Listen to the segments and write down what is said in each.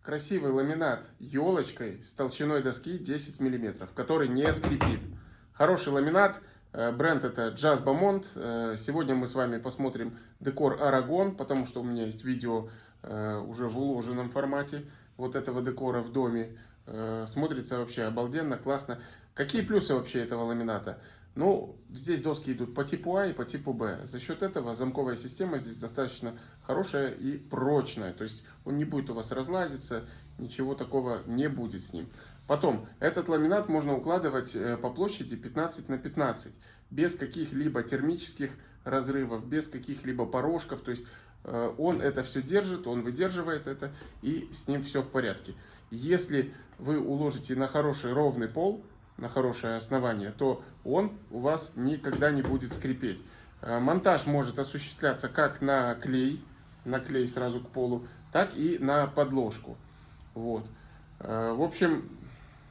Красивый ламинат елочкой с толщиной доски 10 мм, который не скрипит. Хороший ламинат. Бренд это Jazz Beaumont. Сегодня мы с вами посмотрим декор Aragon, потому что у меня есть видео уже в уложенном формате вот этого декора в доме. Смотрится вообще обалденно, классно. Какие плюсы вообще этого ламината? Ну, здесь доски идут по типу А и по типу Б. За счет этого замковая система здесь достаточно хорошая и прочная. То есть он не будет у вас разлазиться, ничего такого не будет с ним. Потом, этот ламинат можно укладывать по площади 15 на 15, без каких-либо термических разрывов, без каких-либо порожков. То есть он это все держит, он выдерживает это, и с ним все в порядке. Если вы уложите на хороший ровный пол, на хорошее основание, то он у вас никогда не будет скрипеть. Монтаж может осуществляться как на клей сразу к полу, так и на подложку. Вот. В общем,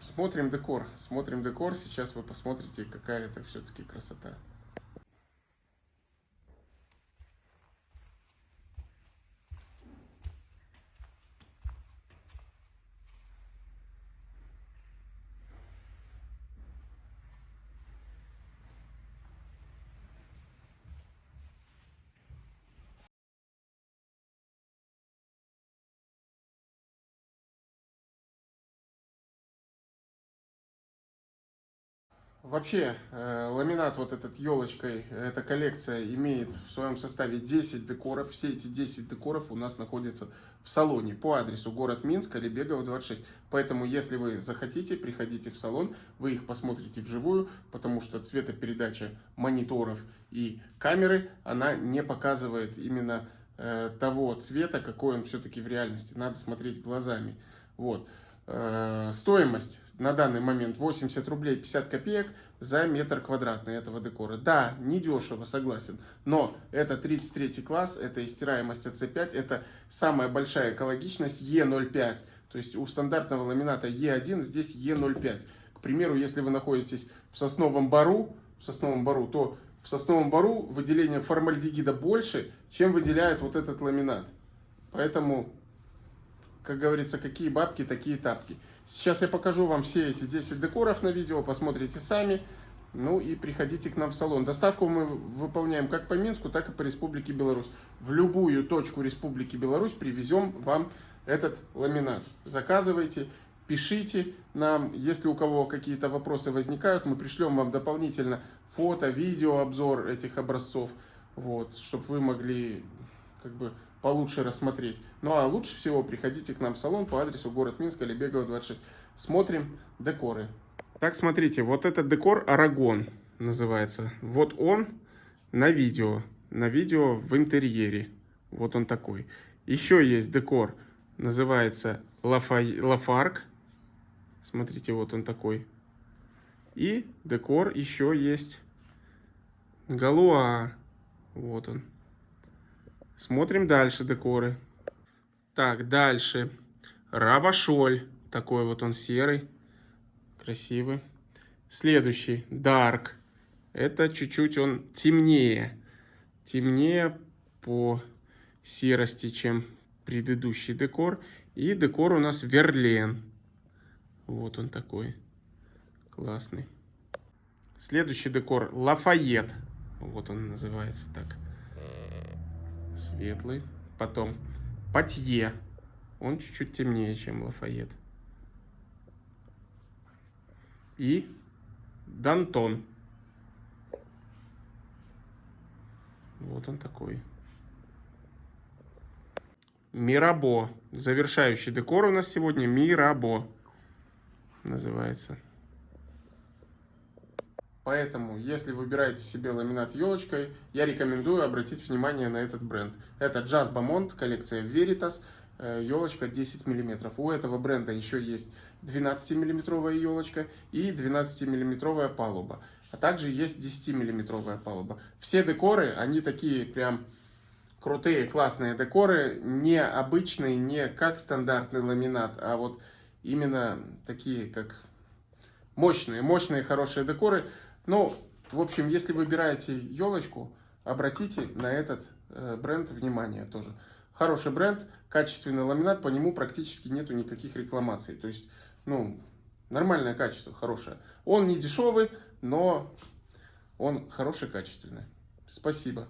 смотрим декор. Сейчас вы посмотрите, какая это все-таки красота. Вообще, ламинат вот этот елочкой, эта коллекция имеет в своем составе 10 декоров. Все эти 10 декоров у нас находятся в салоне по адресу город Минск, Алибегова, 26. Поэтому, если вы захотите, приходите в салон, вы их посмотрите вживую, потому что цветопередача мониторов и камеры, она не показывает именно того цвета, какой он все-таки в реальности. Надо смотреть глазами. Вот. Стоимость на данный момент 80 рублей 50 копеек за метр квадратный этого декора. Да, недешево, согласен, но это 33 класс, это истираемость АЦ5, это самая большая экологичность Е0,5. То есть у стандартного ламината Е1 здесь Е0,5. К примеру, если вы находитесь в Сосновом Бору, то в Сосновом Бору выделение формальдегида больше, чем выделяет вот этот ламинат. Поэтому, как говорится, какие бабки, такие тапки. Сейчас я покажу вам все эти 10 декоров на видео, посмотрите сами. Ну и приходите к нам в салон. Доставку мы выполняем как по Минску, так и по Республике Беларусь. В любую точку Республики Беларусь привезем вам этот ламинат. Заказывайте, пишите нам. Если у кого какие-то вопросы возникают, мы пришлем вам дополнительно фото, видео, обзор этих образцов. Вот, чтобы вы могли получше рассмотреть. Ну а лучше всего приходите к нам в салон по адресу город Минск, Алибегова, 26. Смотрим декоры. Так, смотрите, вот этот декор Aragon называется. Вот он на видео в интерьере. Вот он такой. Еще есть декор, называется Lafargue. Смотрите, вот он такой. И декор еще есть Галуа. Вот он. Смотрим дальше декоры. Так, дальше. Равашоль. Такой вот он серый. Красивый. Следующий. Dark. Это чуть-чуть он темнее. Темнее по серости, чем предыдущий декор. И декор у нас Верлен. Вот он такой. Классный. Следующий декор Лафайет. Вот он называется так. Светлый. Потом Патье. Он чуть-чуть темнее, чем Лафайет. И Дантон. Вот он такой. Мирабо. Завершающий декор у нас сегодня Мирабо называется. Поэтому, если выбираете себе ламинат елочкой, я рекомендую обратить внимание на этот бренд. Это Jazz Beaumont, коллекция Veritas, елочка 10 мм. У этого бренда еще есть 12-миллиметровая елочка и 12-миллиметровая палуба. А также есть 10-миллиметровая палуба. Все декоры, они такие прям крутые, классные декоры. Не обычные, не как стандартный ламинат, а вот именно такие, как мощные, хорошие декоры. Ну, в общем, если выбираете елочку, обратите на этот бренд внимание тоже. Хороший бренд, качественный ламинат, по нему практически нету никаких рекламаций. То есть, ну, нормальное качество, хорошее. Он не дешевый, но он хороший, качественный. Спасибо.